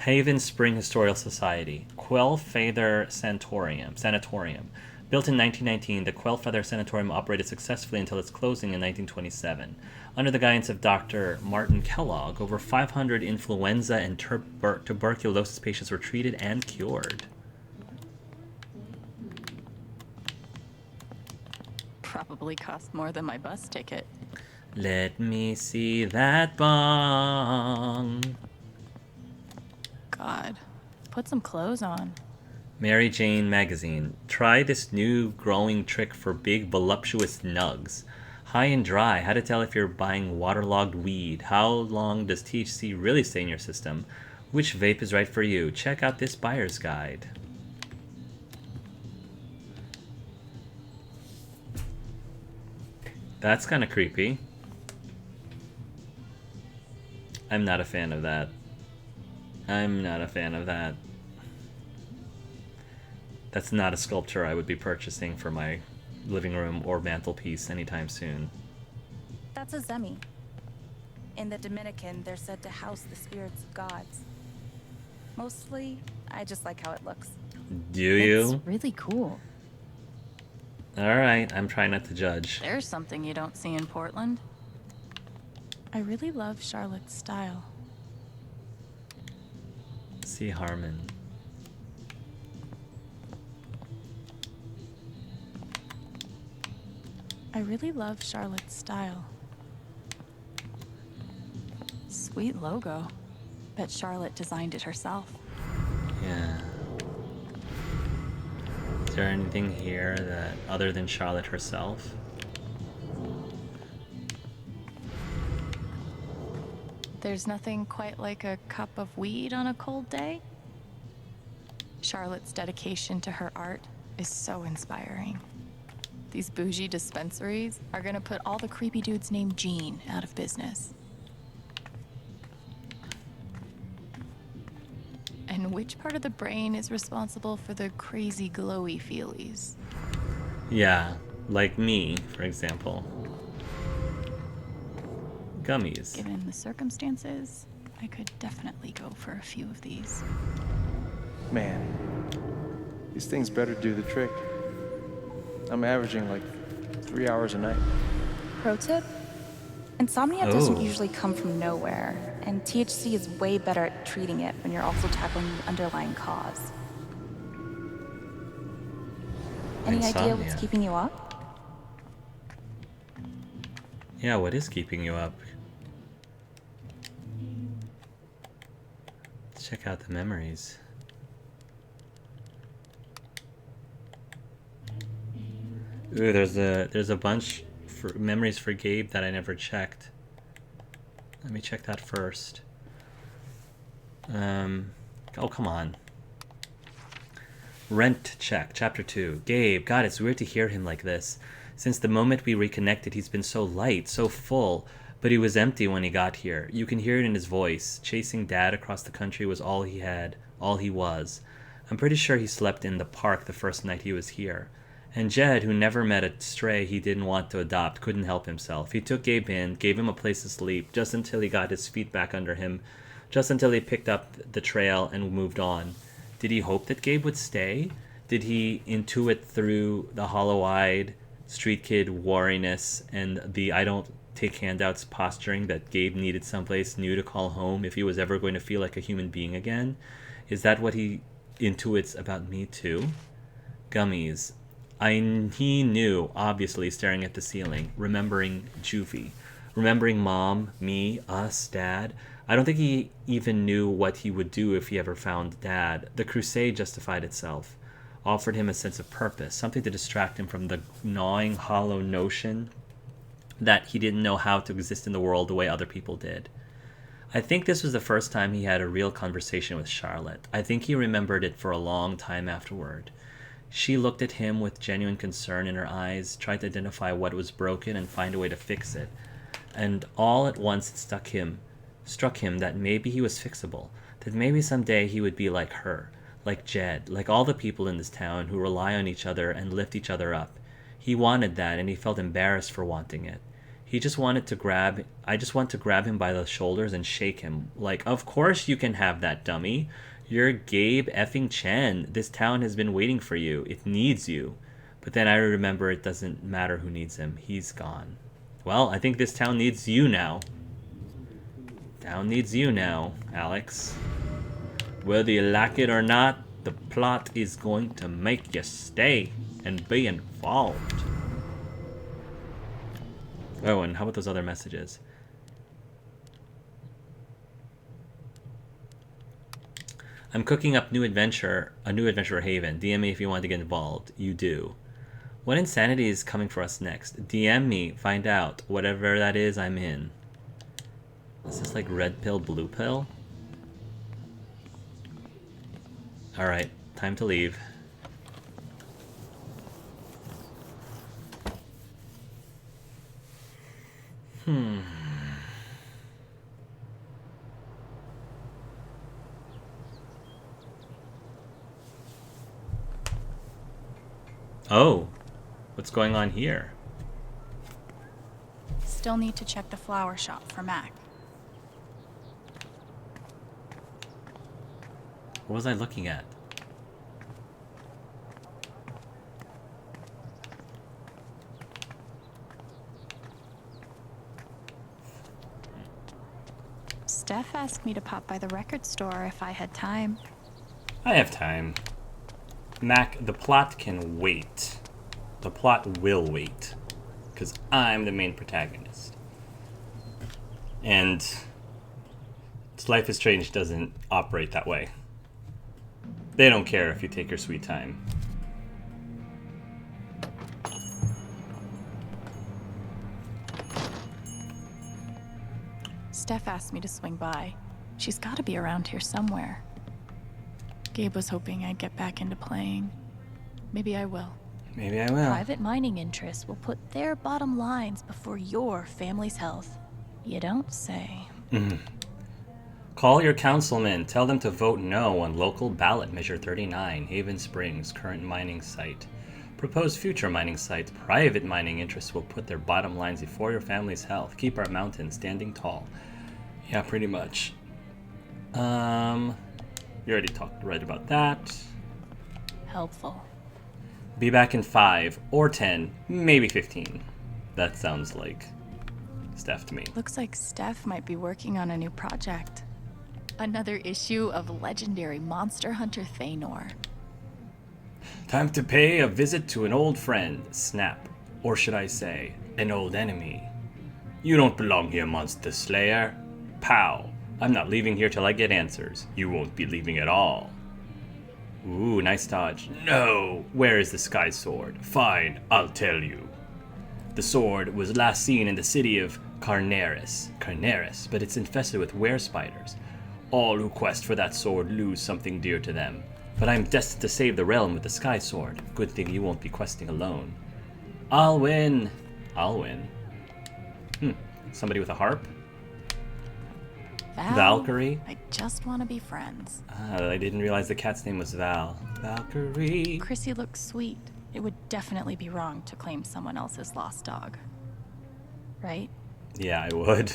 Haven Spring Historical Society, Quell Feather Sanatorium. Built in 1919, the Quell Feather Sanatorium operated successfully until its closing in 1927. Under the guidance of Dr. Martin Kellogg, over 500 influenza and tuberculosis patients were treated and cured. Probably cost more than my bus ticket. Let me see that bong. God, put some clothes on. Mary Jane Magazine. Try this new growing trick for big, voluptuous nugs. High and dry. How to tell if you're buying waterlogged weed. How long does THC really stay in your system? Which vape is right for you? Check out this buyer's guide. That's kind of creepy. I'm not a fan of that. I'm not a fan of that. That's not a sculpture I would be purchasing for my living room or mantelpiece anytime soon. That's a zemi. In the Dominican, they're said to house the spirits of gods. Mostly, I just like how it looks. Do you? It's really cool. Alright, I'm trying not to judge. There's something you don't see in Portland. I really love Charlotte's style. See Harmon. I really love Charlotte's style. Sweet logo. Bet Charlotte designed it herself. Yeah. Is there anything here that other than Charlotte herself? There's nothing quite like a cup of weed on a cold day. Charlotte's dedication to her art is so inspiring. These bougie dispensaries are gonna put all the creepy dudes named Gene out of business. And which part of the brain is responsible for the crazy glowy feelies? Yeah, like me, for example. Gummies. Given the circumstances, I could definitely go for a few of these. Man, these things better do the trick. I'm averaging like 3 hours a night. Pro tip? Insomnia doesn't Oh. usually come from nowhere, and THC is way better at treating it when you're also tackling the underlying cause. Any idea Insomnia. what's keeping you up? Yeah, what is keeping you up? Let's check out the memories. Ooh, there's a bunch for memories for Gabe that I never checked. Let me check that first. Oh, come on. Rent check, chapter 2. Gabe, God, it's weird to hear him like this. Since the moment we reconnected, he's been so light, so full, but he was empty when he got here. You can hear it in his voice. Chasing Dad across the country was all he had, all he was. I'm pretty sure he slept in the park the first night he was here. And Jed, who never met a stray he didn't want to adopt, couldn't help himself. He took Gabe in, gave him a place to sleep, just until he got his feet back under him, just until he picked up the trail and moved on. Did he hope that Gabe would stay? Did he intuit through the hollow-eyed street kid wariness and the I don't take handouts posturing that Gabe needed someplace new to call home if he was ever going to feel like a human being again? Is that what he intuits about me too? Gummies. He knew, obviously, staring at the ceiling, remembering Juvie, remembering Mom, me, us, Dad. I don't think he even knew what he would do if he ever found Dad. The crusade justified itself, offered him a sense of purpose, something to distract him from the gnawing, hollow notion that he didn't know how to exist in the world the way other people did. I think this was the first time he had a real conversation with Charlotte. I think he remembered it for a long time afterward. She looked at him with genuine concern in her eyes, tried to identify what was broken and find a way to fix it. And all at once it struck him that maybe he was fixable, that maybe someday he would be like her, like Jed, like all the people in this town who rely on each other and lift each other up. He wanted that, and he felt embarrassed for wanting it. He just wanted to grab... I just want to grab him by the shoulders and shake him. Like, of course you can have that, dummy. You're Gabe effing Chen. This town has been waiting for you. It needs you. But then I remember it doesn't matter who needs him. He's gone. Well, I think this town needs you now. Town needs you now, Alex. Whether you like it or not, the plot is going to make you stay and be involved. Oh, and how about those other messages? I'm cooking up a new adventure Haven. DM me if you want to get involved. You do. What insanity is coming for us next? DM me, find out. Whatever that is, I'm in. Is this like red pill, blue pill? Alright, time to leave. Oh, what's going on here? Still need to check the flower shop for Mac. What was I looking at? Steph asked me to pop by the record store if I had time. I have time. Mac, the plot can wait. The plot will wait. Because I'm the main protagonist. And Life is Strange doesn't operate that way. They don't care if you take your sweet time. Steph asked me to swing by. She's got to be around here somewhere. Gabe was hoping I'd get back into playing. Maybe I will. Maybe I will. Private mining interests will put their bottom lines before your family's health. You don't say. Call your councilman. Tell them to vote no on local ballot measure 39, Haven Springs, current mining site. Proposed future mining site. Private mining interests will put their bottom lines before your family's health. Keep our mountain standing tall. Yeah, pretty much. You already read about that. Helpful. Be back in 5 or 10, maybe 15. That sounds like Steph to me. Looks like Steph might be working on a new project. Another issue of legendary monster hunter Thanor. Time to pay a visit to an old friend, Snap. Or should I say, an old enemy. You don't belong here, Monster Slayer. Pow. I'm not leaving here till I get answers. You won't be leaving at all. Ooh, nice dodge. No! Where is the Sky Sword? Fine, I'll tell you. The sword was last seen in the city of Carneris, but it's infested with were-spiders. All who quest for that sword lose something dear to them. But I'm destined to save the realm with the Sky Sword. Good thing you won't be questing alone. I'll win. I'll win. Somebody with a harp? Valkyrie? I just want to be friends. I didn't realize the cat's name was Val. Valkyrie. Chrissy looks sweet. It would definitely be wrong to claim someone else's lost dog. Right? Yeah, I would.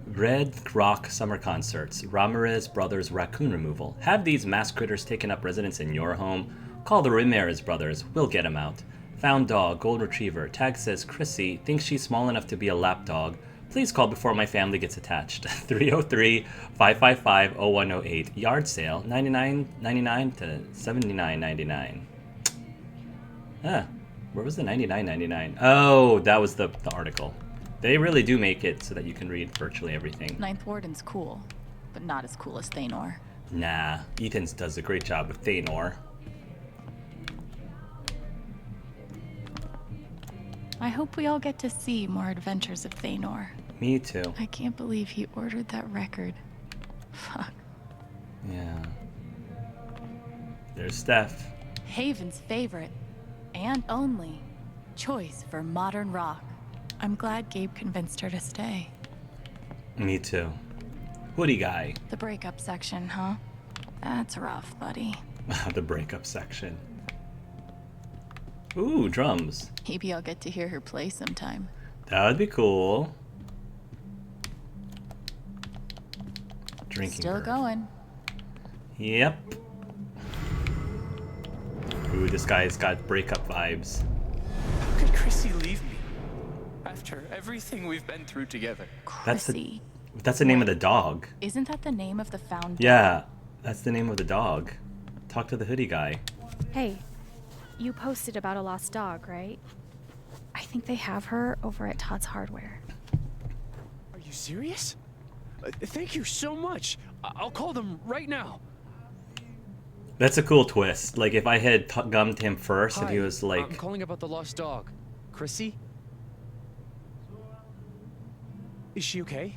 Red Rock Summer Concerts. Ramirez Brothers Raccoon Removal. Have these mass critters taken up residence in your home? Call the Ramirez Brothers. We'll get them out. Found dog, gold retriever. Tag says Chrissy thinks she's small enough to be a lap dog. Please call before my family gets attached. 303-555-0108. Yard sale, $99.99 to $79.99. Where was the $99.99? Oh, that was the article. They really do make it so that you can read virtually everything. Ninth Warden's cool, but not as cool as Thanor. Nah, Ethan's does a great job with Thanor. I hope we all get to see more adventures of Thanor. Me too. I can't believe he ordered that record. Fuck. Yeah. There's Steph. Haven's favorite, and only, choice for modern rock. I'm glad Gabe convinced her to stay. Me too. Hoodie guy. The breakup section, huh? That's rough, buddy. The breakup section. Ooh, drums. Maybe I'll get to hear her play sometime. That would be cool. Drinking Still bird. going. Yep. Ooh, this guy's got breakup vibes. How could Chrissy leave me? After everything we've been through together. That's the Chrissy. that's the name of the dog. Isn't that the name of the found dog? Yeah, that's the name of the dog. Talk to the hoodie guy. Hey, you posted about a lost dog, right? I think they have her over at Todd's Hardware. Are you serious? Thank you so much. I'll call them right now. That's a cool twist. Like if I had gummed him first and he was I'm like, calling about the lost dog. Chrissy? Is she okay?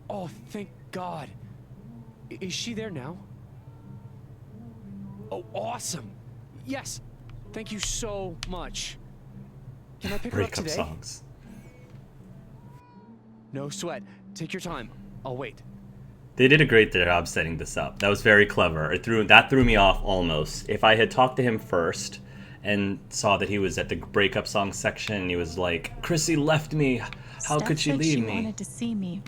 Oh, thank God. Is she there now? Oh, awesome. Yes. Thank you so much. Can I pick her up breakup today? songs. No sweat. Take your time. I'll wait. They did a great job setting this up. That was very clever. That threw me off almost. If I had talked to him first and saw that he was at the breakup song section and he was like, Chrissy left me. How Steph could she said leave she me? wanted to see me.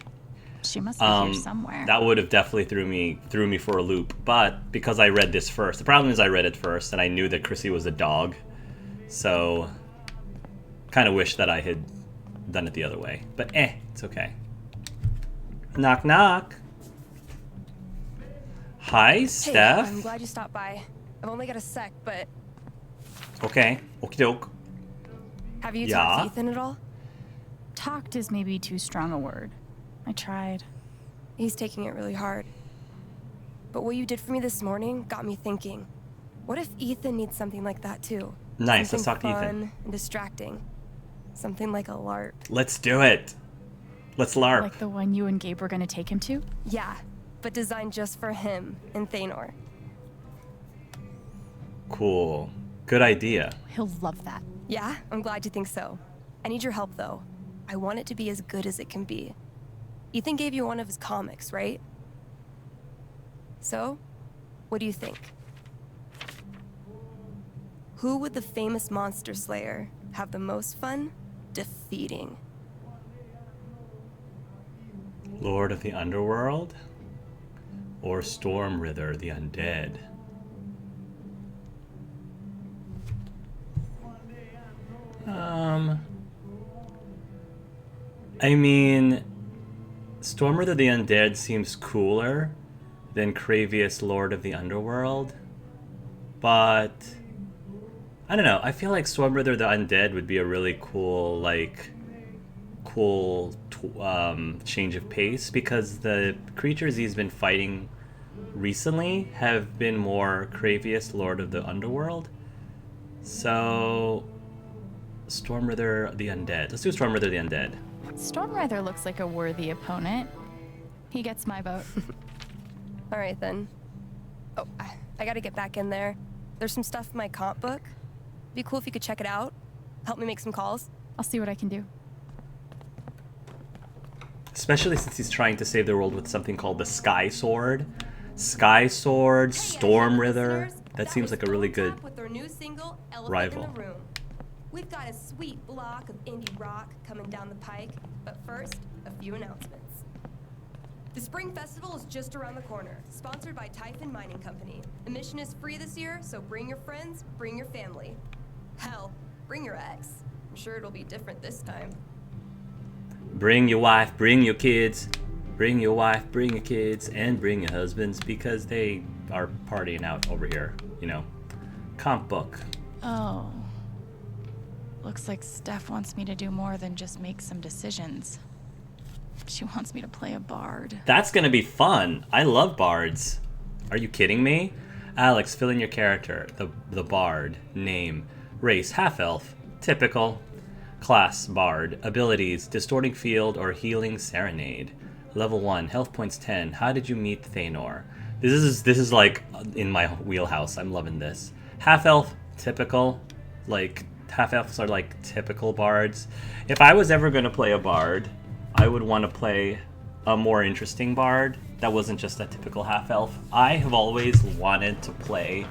She must be here somewhere. That would have definitely threw me for a loop. But because I read this first, the problem is I read it first and I knew that Chrissy was a dog. So kind of wish that I had done it the other way. But it's okay. Knock knock. Hi, Steph. I'm glad you stopped by. I've only got a sec, but Okay. Okie doke. have you Yeah? talked to Ethan at all? Talked is maybe too strong a word. I tried. He's taking it really hard. But what you did for me this morning got me thinking. What if Ethan needs something like that too? Nice, let's Something talk to Ethan. fun and distracting. Something like a LARP. Let's do it. Let's LARP. Like the one you and Gabe were gonna take him to? Yeah, but designed just for him and Thanor. Cool. Good idea. He'll love that. Yeah, I'm glad you think so. I need your help though. I want it to be as good as it can be. Ethan gave you one of his comics, right? So, what do you think? Who would the famous monster slayer have the most fun defeating? Lord of the Underworld? Or Stormrither the Undead? I mean, Stormrither the Undead seems cooler than Kravius Lord of the Underworld, but I don't know. I feel like Stormrither the Undead would be a really cool, change of pace because the creatures he's been fighting recently have been more Kravius Lord of the Underworld. So, Stormrither the Undead. Let's do Stormrither the Undead. Stormrider looks like a worthy opponent. He gets my vote. All right then. Oh, I gotta get back in there. There's some stuff in my comp book. Be cool if you could check it out. Help me make some calls. I'll see what I can do. Especially since he's trying to save the world with something called the Sky Sword. Sky Sword, Stormrither. That seems like a really good With their new single, Elephant rival. In the Room. We've got a sweet block of indie rock coming down the pike, but first, a few announcements. The Spring Festival is just around the corner, sponsored by Typhon Mining Company. Admission is free this year, so bring your friends, bring your family. Hell, bring your ex. I'm sure it'll be different this time. Bring your wife, bring your kids. Bring your wife, bring your kids, and bring your husbands because they are partying out over here, you know. Comp book. Oh. Looks like Steph wants me to do more than just make some decisions. She wants me to play a bard. That's gonna be fun. I love bards. Are you kidding me? Alex, fill in your character. The bard. Name. Race, half-elf. Typical. Class, bard. Abilities, distorting field or healing serenade. Level 1, health points 10. How did you meet Thanor? This is like in my wheelhouse. I'm loving this. Half-elf, typical. Like, half-elves are like typical bards. If I was ever gonna play a bard, I would want to play a more interesting bard that wasn't just a typical half-elf. I have always wanted to play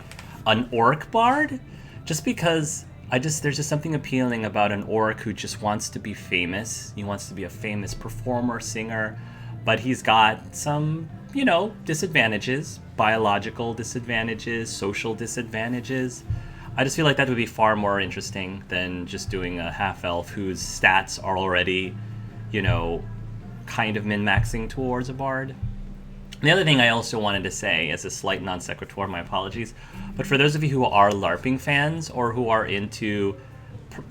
an orc bard just because there's just something appealing about an orc who just wants to be famous. He wants to be a famous performer, singer, but he's got some, disadvantages, biological disadvantages, social disadvantages. I just feel like that would be far more interesting than just doing a half-elf whose stats are already, kind of min-maxing towards a bard. The other thing I also wanted to say, as a slight non sequitur, my apologies, but for those of you who are LARPing fans or who are into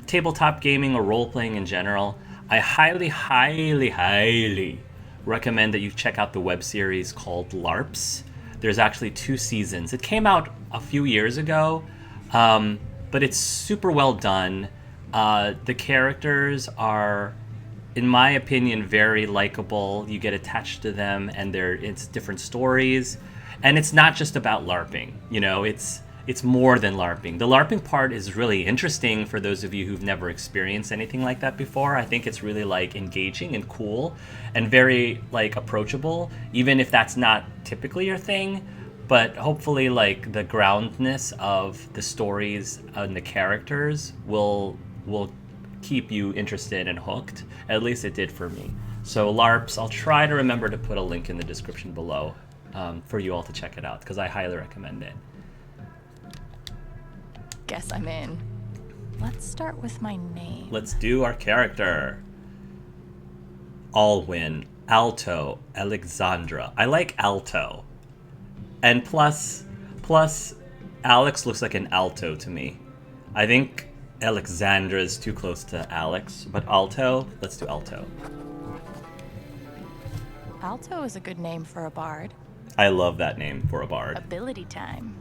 tabletop gaming or role-playing in general, I highly, highly, highly recommend that you check out the web series called LARPs. There's actually 2 seasons. It came out a few years ago, but it's super well done. The characters are, in my opinion, very likable. You get attached to them, and it's different stories. And it's not just about LARPing. It's more than LARPing. The LARPing part is really interesting for those of you who've never experienced anything like that before. I think it's really engaging and cool and very approachable, even if that's not typically your thing. But hopefully the groundness of the stories and the characters will keep you interested and hooked. At least it did for me. So LARPs, I'll try to remember to put a link in the description below for you all to check it out, because I highly recommend it. Guess I'm in. Let's start with my name. Let's do our character. Alwyn, Alto, Alexandra. I like Alto. And plus, Alex looks like an alto to me. I think Alexandra is too close to Alex, but Alto, let's do Alto. Alto is a good name for a bard. I love that name for a bard. Ability time.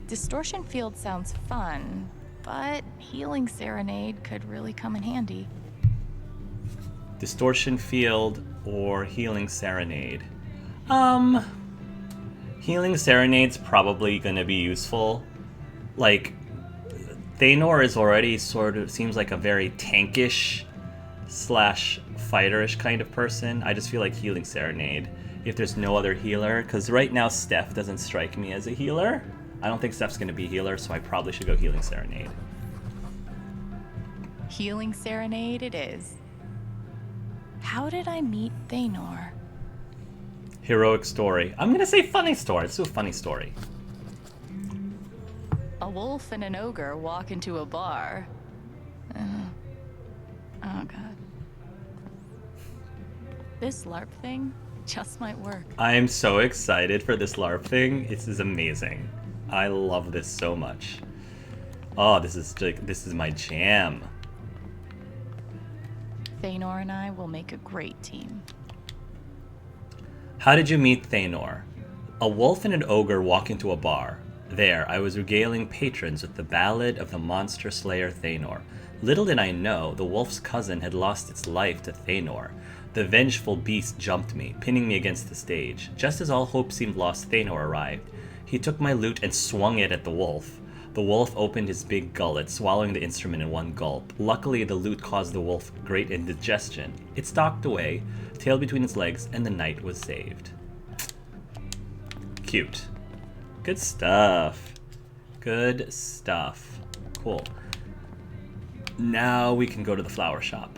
Distortion Field sounds fun, but Healing Serenade could really come in handy. Distortion Field or Healing Serenade? Healing Serenade's probably gonna be useful. Thanor is already seems like a very tankish / fighterish kind of person. I just feel like Healing Serenade, if there's no other healer, because right now Steph doesn't strike me as a healer. I don't think Steph's gonna be a healer, so I probably should go Healing Serenade. Healing Serenade it is. How did I meet Thanor? Heroic story. I'm gonna say funny story. Let's do a funny story. A wolf and an ogre walk into a bar. Oh god. This LARP thing just might work. I am so excited for this LARP thing. This is amazing. I love this so much. Oh, this is my jam. Thanor and I will make a great team. How did you meet Thanor? A wolf and an ogre walk into a bar. There, I was regaling patrons with the ballad of the monster slayer Thanor. Little did I know, the wolf's cousin had lost its life to Thanor. The vengeful beast jumped me, pinning me against the stage. Just as all hope seemed lost, Thanor arrived. He took my lute and swung it at the wolf. The wolf opened his big gullet, swallowing the instrument in one gulp. Luckily, the lute caused the wolf great indigestion. It stalked away, tail between its legs, and the night was saved. Cute. Good stuff. Good stuff. Cool. Now we can go to the flower shop.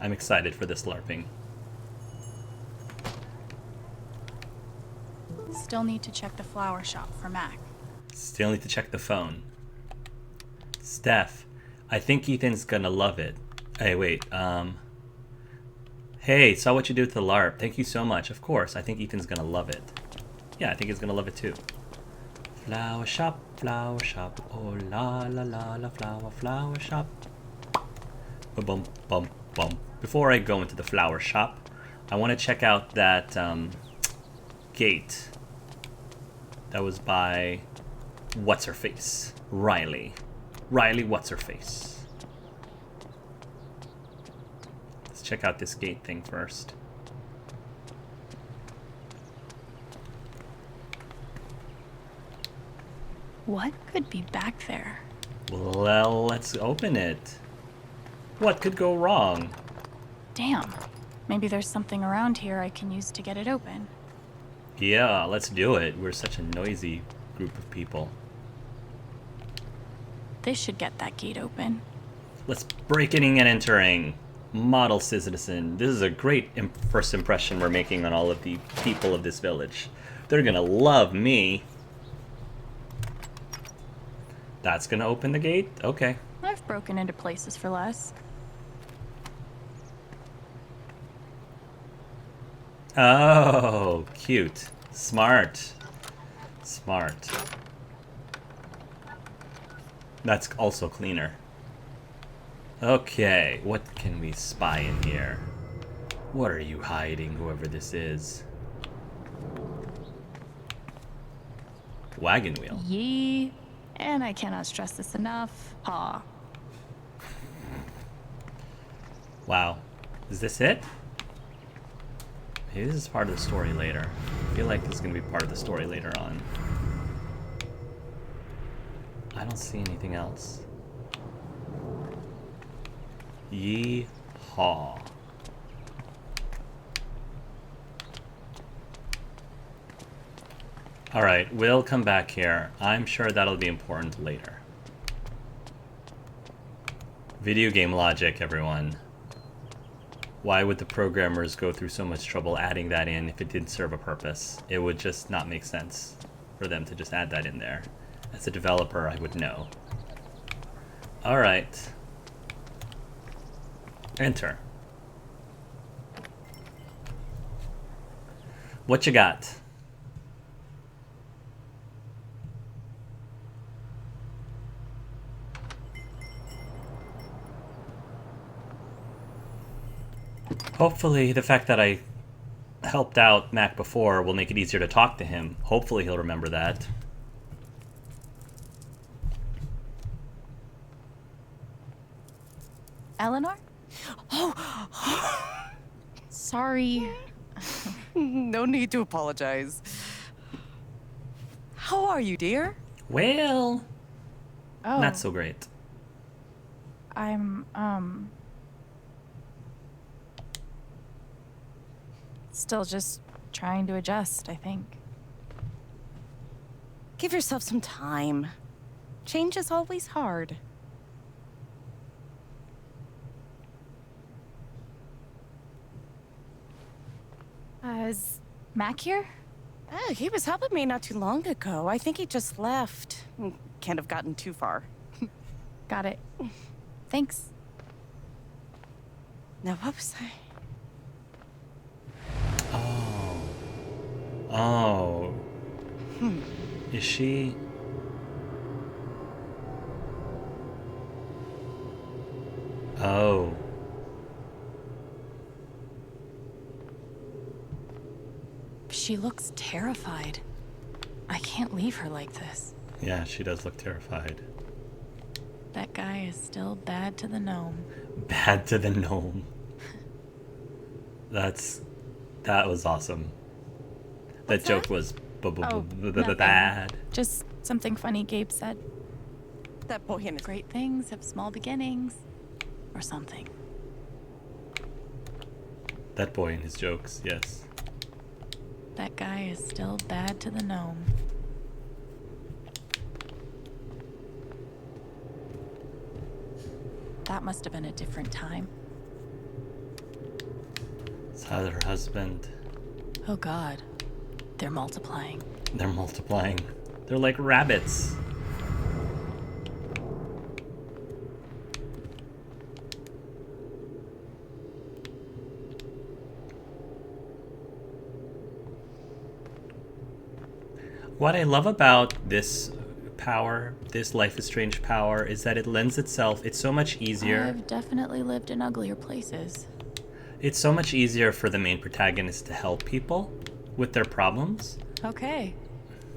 I'm excited for this LARPing. Still need to check the flower shop for Mac. Still need to check the phone. Steph, I think Ethan's gonna love it. Hey, wait, Hey, saw what you did with the LARP. Thank you so much. Of course, I think Ethan's gonna love it. Yeah, I think he's gonna love it too. Flower shop, oh la la la la flower shop. Bum bum bum. Before I go into the flower shop, I want to check out that gate that was by what's-her-face, Riley. Riley what's-her-face. Let's check out this gate thing first. What could be back there? Well, let's open it. What could go wrong? Damn. Maybe there's something around here I can use to get it open. Yeah, let's do it. We're such a noisy group of people. This should get that gate open. Let's break in and entering. Model citizen. This is a great first impression we're making on all of the people of this village. They're gonna love me. That's gonna open the gate? Okay. I've broken into places for less. Oh, cute. Smart. Smart. That's also cleaner. Okay, what can we spy in here? What are you hiding, whoever this is? Wagon wheel. Yee. And I cannot stress this enough. Paw. Wow. Is this it? Maybe this is part of the story later. I feel like this is going to be part of the story later on. I don't see anything else. Yee-haw. Alright, we'll come back here. I'm sure that'll be important later. Video game logic, everyone. Why would the programmers go through so much trouble adding that in if it didn't serve a purpose? It would just not make sense for them to just add that in there. As a developer, I would know. Alright. Enter. What you got? Hopefully, the fact that I helped out Mac before will make it easier to talk to him. Hopefully, he'll remember that. Eleanor? Sorry. No need to apologize. How are you, dear? Well, Oh. not so great. I'm, still just trying to adjust, I think. Give yourself some time. Change is always hard. Is Mac here? He was helping me not too long ago. I think he just left. Can't have gotten too far. Got it. Thanks. Now, what was I? Oh. Oh. Is she... Oh. She looks terrified. I can't leave her like this. Yeah, she does look terrified. That guy is still bad to the gnome. Bad to the gnome. That was awesome. That joke was nothing. bad. Just something funny Gabe said. That boy in his... Great things have small beginnings. Or something. That boy and his jokes, yes. That guy is still bad to the gnome. That must have been a different time. Saw her husband. Oh god. They're multiplying. They're multiplying. They're like rabbits. What I love about this power, this Life is Strange power, is that it lends itself, it's so much easier. I've definitely lived in uglier places. It's so much easier for the main protagonist to help people with their problems. Okay.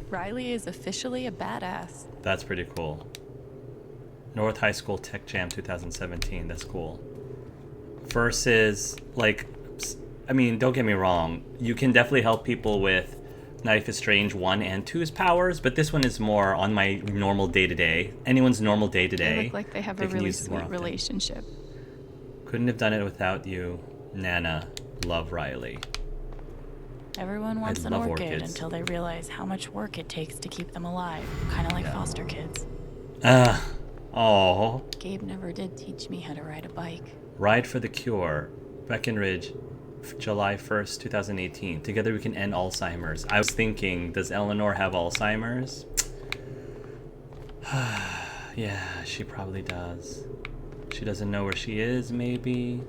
Riley is officially a badass. That's pretty cool. North High School Tech Jam 2017, that's cool. Versus, like, I mean, don't get me wrong, you can definitely help people with Life is Strange 1 and 2's powers, but this one is more on my normal day-to-day. Anyone's normal They day-to-day. look like they have a can really use it more sweet often. relationship. Couldn't have done it without you. Nana. Love, Riley. Everyone wants an love orchid orchids. until they realize how much work it takes to keep them alive. Kind of like Yeah. foster kids. Oh. Gabe never did teach me how to ride a bike. Ride for the Cure. Breckenridge, July 1st, 2018. Together we can end Alzheimer's. I was thinking, does Eleanor have Alzheimer's? Yeah, she probably does. She doesn't know where she is, maybe.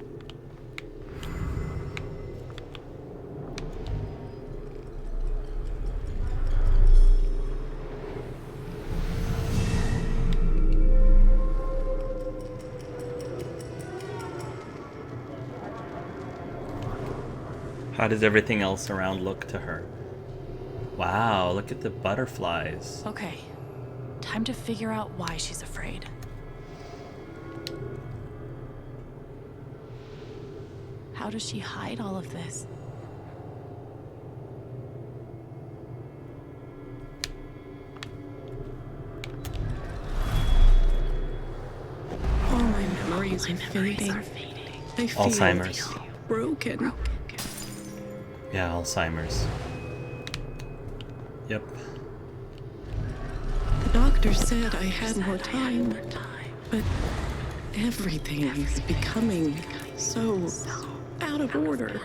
How does everything else around look to her? Wow, look at the butterflies. Okay, time to figure out why she's afraid. How does she hide all of this? All my memories are fading. I feel Alzheimer's. broken. Yeah, Alzheimer's. Yep. The doctor said I had more time, but everything is becoming so out of order.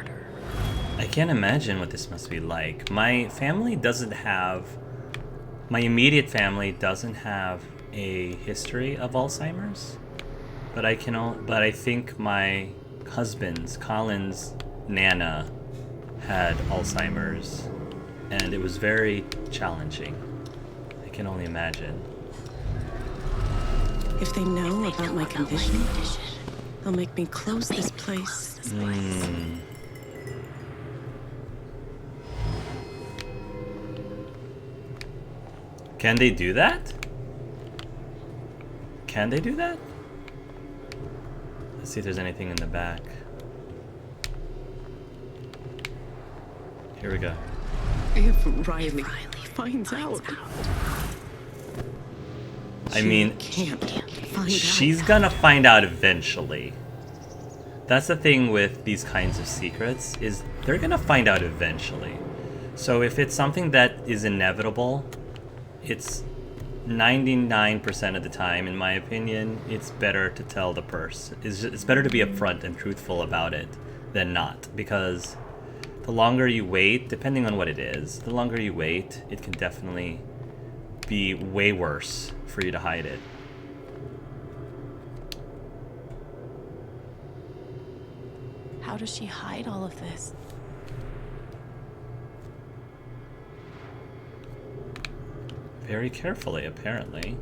I can't imagine what this must be like. My family doesn't have... My immediate family doesn't have a history of Alzheimer's. But I think my husband's, Colin's Nana, had Alzheimer's. And it was very challenging. I can only imagine. If they know about my condition, they'll make me close this place. Can they do that? Can they do that? Let's see if there's anything in the back. Here we go. If Riley finds out, I mean, can't find she's out. gonna find out eventually. That's the thing with these kinds of secrets, is they're gonna find out eventually. So if it's something that is inevitable, it's 99% of the time, in my opinion, it's better to tell the person. It's better to be upfront and truthful about it than not, because the longer you wait, depending on what it is, the longer you wait, it can definitely be way worse for you to hide it. How does she hide all of this? Very carefully, apparently.